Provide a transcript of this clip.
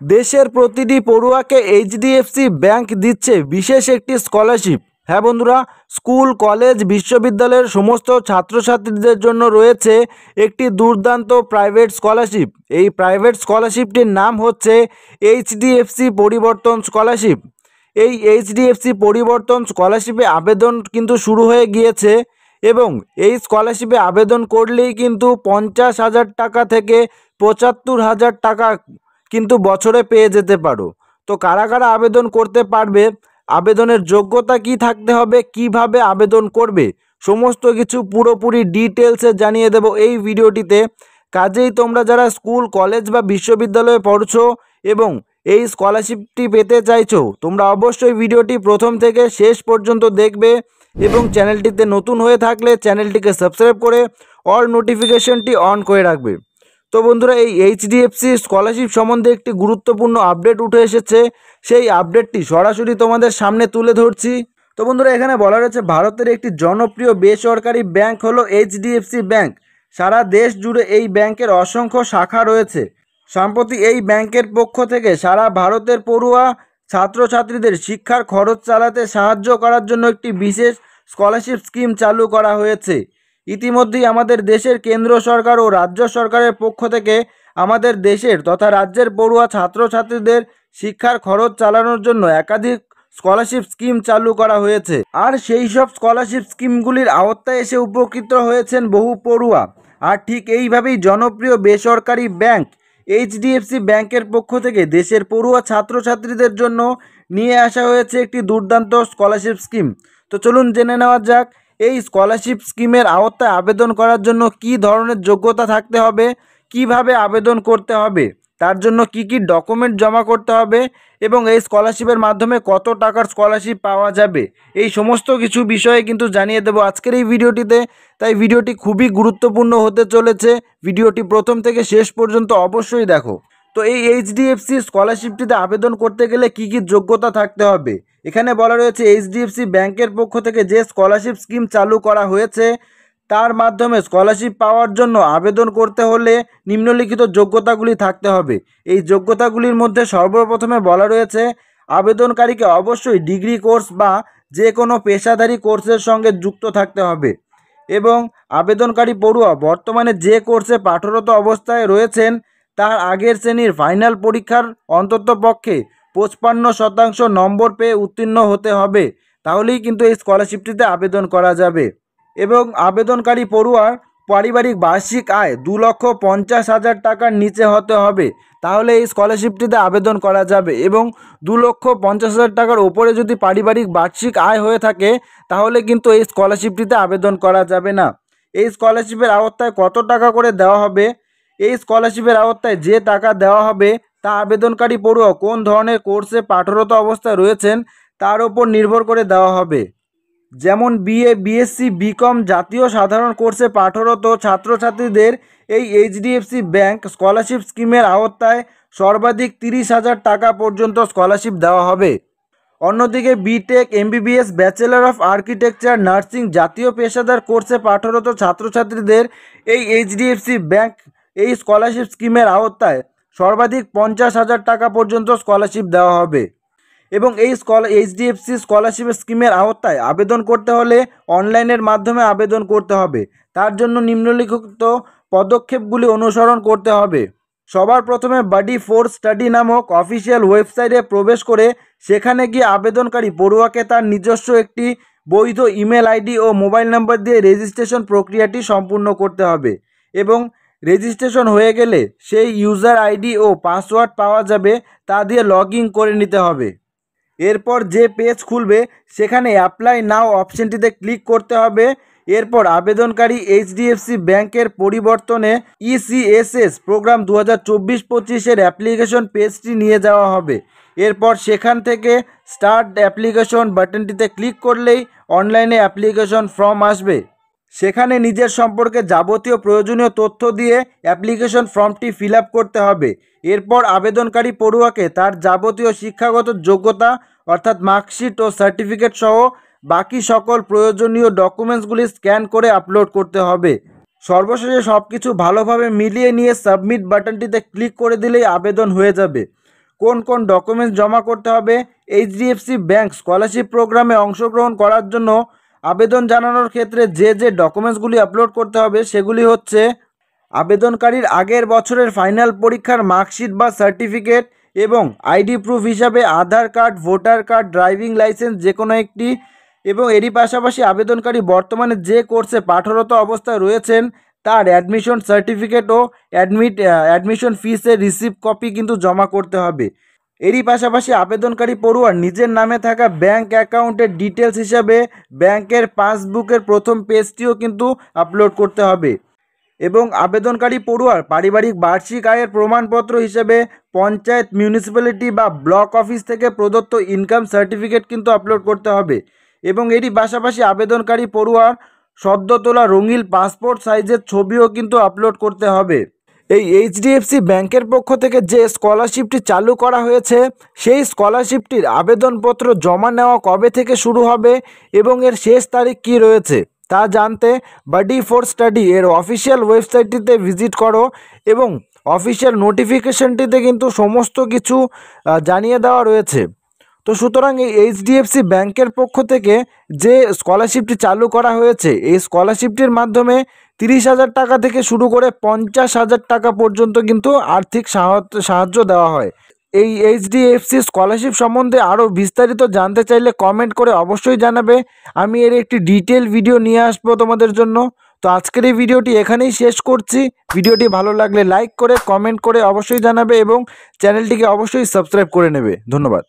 দেশের প্রতিটি পড়ুয়াকে HDFC bank দিচ্ছে বিশেষ একটি স্কলারশিপ। হ্যাঁ বন্ধুরা, স্কুল, কলেজ, বিশ্ববিদ্যালয়ের সমস্ত ছাত্রছাত্রীদের জন্য রয়েছে একটি দুর্দান্ত প্রাইভেট স্কলারশিপ। এই প্রাইভেট স্কলারশিপটির নাম হচ্ছে এইচডিএফসি পরিবর্তন স্কলারশিপ। এই এইচডিএফসি পরিবর্তন স্কলারশিপে আবেদন কিন্তু শুরু হয়ে গিয়েছে এবং এই স্কলারশিপে আবেদন করলেই কিন্তু 50,000 টাকা থেকে 75,000 টাকা কিন্তু বছরে পেয়ে যেতে পারো। তো কারা কারা আবেদন করতে পারবে, আবেদনের যোগ্যতা কি থাকতে হবে, কিভাবে আবেদন করবে, সমস্ত কিছু পুরোপুরি ডিটেলসে জানিয়ে দেব এই ভিডিওটিতে। কাজেই তোমরা যারা স্কুল, কলেজ বা বিশ্ববিদ্যালয়ে পড়ছো এবং এই স্কলারশিপটি পেতে চাইছো, তোমরা অবশ্যই ভিডিওটি প্রথম থেকে শেষ পর্যন্ত দেখবে এবং চ্যানেলটিতে নতুন হয়ে থাকলে চ্যানেলটিকে সাবস্ক্রাইব করে অল নোটিফিকেশনটি অন করে রাখবে। তো বন্ধুরা, এই এইচডিএফসি স্কলারশিপ সম্বন্ধে একটি গুরুত্বপূর্ণ আপডেট উঠে এসেছে। সেই আপডেটটি সরাসরি তোমাদের সামনে তুলে ধরছি। তো বন্ধুরা, এখানে বলা রয়েছে ভারতের একটি জনপ্রিয় বেসরকারি ব্যাংক হলো এইচডিএফসি ব্যাংক। সারা দেশ জুড়ে এই ব্যাংকের অসংখ্য শাখা রয়েছে। সম্প্রতি এই ব্যাংকের পক্ষ থেকে সারা ভারতের পড়ুয়া ছাত্রছাত্রীদের শিক্ষার খরচ চালাতে সাহায্য করার জন্য একটি বিশেষ স্কলারশিপ স্কিম চালু করা হয়েছে। ইতিমধ্যেই আমাদের দেশের কেন্দ্র সরকার ও রাজ্য সরকারের পক্ষ থেকে আমাদের দেশের তথা রাজ্যের পড়ুয়া ছাত্রছাত্রীদের শিক্ষার খরচ চালানোর জন্য একাধিক স্কলারশিপ স্কিম চালু করা হয়েছে। আর সেই সব স্কলারশিপ স্কিমগুলির আওতায় এসে উপকৃত হয়েছেন বহু পড়ুয়া। আর ঠিক এইভাবেই জনপ্রিয় বেসরকারি ব্যাংক এইচডিএফসি ব্যাংকের পক্ষ থেকে দেশের পড়ুয়া ছাত্রছাত্রীদের জন্য নিয়ে আসা হয়েছে একটি দুর্দান্ত স্কলারশিপ স্কিম। তো চলুন জেনে নেওয়া যাক এই স্কলারশিপ স্কিমের আওতায় আবেদন করার জন্য কী ধরনের যোগ্যতা থাকতে হবে, কিভাবে আবেদন করতে হবে, তার জন্য কি কি ডকুমেন্ট জমা করতে হবে এবং এই স্কলারশিপের মাধ্যমে কত টাকার স্কলারশিপ পাওয়া যাবে, এই সমস্ত কিছু বিষয়ে কিন্তু জানিয়ে দেবো আজকের এই ভিডিওটিতে। তাই ভিডিওটি খুবই গুরুত্বপূর্ণ হতে চলেছে। ভিডিওটি প্রথম থেকে শেষ পর্যন্ত অবশ্যই দেখো। তো এই এইচডিএফসি স্কলারশিপটিতে আবেদন করতে গেলে কি কি যোগ্যতা থাকতে হবে, এখানে বলা রয়েছে এইচডিএফসি ব্যাংকের পক্ষ থেকে যে স্কলারশিপ স্কিম চালু করা হয়েছে তার মাধ্যমে স্কলারশিপ পাওয়ার জন্য আবেদন করতে হলে নিম্নলিখিত যোগ্যতাগুলি থাকতে হবে। এই যোগ্যতাগুলির মধ্যে সর্বপ্রথমে বলা রয়েছে আবেদনকারীকে অবশ্যই ডিগ্রি কোর্স বা যে কোনো পেশাদারি কোর্সের সঙ্গে যুক্ত থাকতে হবে এবং আবেদনকারী পড়ুয়া বর্তমানে যে কোর্সে পাঠরত অবস্থায় রয়েছেন তার আগের শ্রেণীর ফাইনাল পরীক্ষার অন্ততপক্ষে 55% নম্বর পেয়ে উত্তীর্ণ হতে হবে। তাহলেই কিন্তু এই স্কলারশিপটিতে আবেদন করা যাবে। এবং আবেদনকারী পড়ুয়ার পারিবারিক বার্ষিক আয় 2,50,000 টাকার নিচে হতে হবে, তাহলে এই স্কলারশিপটিতে আবেদন করা যাবে। এবং 2,50,000 টাকার ওপরে যদি পারিবারিক বার্ষিক আয় হয়ে থাকে তাহলে কিন্তু এই স্কলারশিপটিতে আবেদন করা যাবে না। এই স্কলারশিপের আওতায় কত টাকা করে দেওয়া হবে, এই স্কলারশিপের আওতায় যে টাকা দেওয়া হবে তা আবেদনকারী পড়ুয়া কোন ধরনের কোর্সে পাঠরত অবস্থায় রয়েছেন তার উপর নির্ভর করে দেওয়া হবে। যেমন বিএ, বিএসসি, বিকম জাতীয় সাধারণ কোর্সে পাঠরত ছাত্রছাত্রীদের এই এইচডিএফসি ব্যাংক স্কলারশিপ স্কিমের আওতায় সর্বাধিক 30,000 টাকা পর্যন্ত স্কলারশিপ দেওয়া হবে। অন্যদিকে BTech, MBBS, bachelor of architecture, nursing জাতীয় পেশাদার কোর্সে পাঠরত ছাত্রছাত্রীদের এই এইচডিএফসি ব্যাংক এই স্কলারশিপ স্কিমের আওতায় সর্বাধিক 50,000 টাকা পর্যন্ত স্কলারশিপ দেওয়া হবে। এবং এই এইচডিএফসি স্কলারশিপ স্কিমের আওতায় আবেদন করতে হলে অনলাইনের মাধ্যমে আবেদন করতে হবে। তার জন্য নিম্নলিখিত পদক্ষেপগুলি অনুসরণ করতে হবে। সবার প্রথমে বাডি ফর স্টাডি নামক অফিসিয়াল ওয়েবসাইটে প্রবেশ করে সেখানে গিয়ে আবেদনকারী পড়ুয়াকে তার নিজস্ব একটি বৈধ ইমেল আইডি ও মোবাইল নাম্বার দিয়ে রেজিস্ট্রেশন প্রক্রিয়াটি সম্পূর্ণ করতে হবে এবং রেজিস্ট্রেশন হয়ে গেলে সেই ইউজার আইডি ও পাসওয়ার্ড পাওয়া যাবে তা দিয়ে লগ ইন করে নিতে হবে। এরপর যে পেজ খুলবে সেখানে অ্যাপ্লাই নাও অপশনটিতে ক্লিক করতে হবে। এরপর আবেদনকারী এইচডিএফসি ব্যাংকের পরিবর্তনে ইসিএসএস প্রোগ্রাম 2024-25-এর অ্যাপ্লিকেশন পেজটি নিয়ে যাওয়া হবে। এরপর সেখান থেকে স্টার্ট অ্যাপ্লিকেশন বাটনটিতে ক্লিক করলেই অনলাইনে অ্যাপ্লিকেশন ফর্ম আসবে। সেখানে নিজের সম্পর্কে যাবতীয় প্রয়োজনীয় তথ্য দিয়ে অ্যাপ্লিকেশন ফর্মটি ফিল আপ করতে হবে। এরপর আবেদনকারী পড়ুয়াকে তার যাবতীয় শিক্ষাগত যোগ্যতা অর্থাৎ মার্কশিট ও সার্টিফিকেট সহ বাকি সকল প্রয়োজনীয় ডকুমেন্টসগুলি স্ক্যান করে আপলোড করতে হবে। সর্বশেষে সব কিছু ভালোভাবে মিলিয়ে নিয়ে সাবমিট বাটনটিতে ক্লিক করে দিলেই আবেদন হয়ে যাবে। কোন কোন ডকুমেন্টস জমা করতে হবে, এইচডিএফসি ব্যাংক স্কলারশিপ প্রোগ্রামে অংশগ্রহণ করার জন্য আবেদন জানানোর ক্ষেত্রে যে ডকুমেন্টসগুলি আপলোড করতে হবে সেগুলি হচ্ছে আবেদনকারীর আগের বছরের ফাইনাল পরীক্ষার মার্কশিট বা সার্টিফিকেট এবং আইডি প্রুফ হিসাবে Aadhaar card, voter card, driving licence যে কোনো একটি, এবং এরই পাশাপাশি আবেদনকারী বর্তমানে যে কোর্সে পাঠরত অবস্থায় রয়েছেন তার অ্যাডমিশন সার্টিফিকেট ও অ্যাডমিশন ফিসের রিসিপ্ট কপি কিন্তু জমা করতে হবে। এরই পাশাপাশি আবেদনকারী পড়ুয়ার নিজের নামে থাকা ব্যাংক অ্যাকাউন্টের ডিটেলস হিসাবে ব্যাংকের পাসবুকের প্রথম পেজটিও কিন্তু আপলোড করতে হবে এবং আবেদনকারী পড়ুয়ার পারিবারিক বার্ষিক আয়ের প্রমাণপত্র হিসেবে পঞ্চায়েত, মিউনিসিপ্যালিটি বা ব্লক অফিস থেকে প্রদত্ত ইনকাম সার্টিফিকেট কিন্তু আপলোড করতে হবে এবং এরই পাশাপাশি আবেদনকারী পড়ুয়ার সদ্য তোলা রঙিন পাসপোর্ট সাইজের ছবিও কিন্তু আপলোড করতে হবে। এই এইচডিএফসি ব্যাংকের পক্ষ থেকে যে স্কলারশিপটি চালু করা হয়েছে সেই স্কলারশিপটির আবেদনপত্র জমা নেওয়া কবে থেকে শুরু হবে এবং এর শেষ তারিখ কী রয়েছে তা জানতে বাডি ফর স্টাডি এর অফিসিয়াল ওয়েবসাইটটিতে ভিজিট করো এবং অফিসিয়াল নোটিফিকেশনটিতে কিন্তু সমস্ত কিছু জানিয়ে দেওয়া রয়েছে। তো সুতরাং এই এইচডিএফসি ব্যাংকের পক্ষ থেকে যে স্কলারশিপটি চালু করা হয়েছে এই স্কলারশিপটির মাধ্যমে 30,000 টাকা থেকে শুরু করে 50,000 টাকা পর্যন্ত কিন্তু আর্থিক সাহায্য দেওয়া হয়। এই এইচডিএফসি স্কলারশিপ সম্বন্ধে আরও বিস্তারিত জানতে চাইলে কমেন্ট করে অবশ্যই জানাবে, আমি এর একটি ডিটেল ভিডিও নিয়ে আসবো তোমাদের জন্য। তো আজকের এই ভিডিওটি এখানেই শেষ করছি। ভিডিওটি ভালো লাগলে লাইক করে কমেন্ট করে অবশ্যই জানাবে এবং চ্যানেলটিকে অবশ্যই সাবস্ক্রাইব করে নেবে। ধন্যবাদ।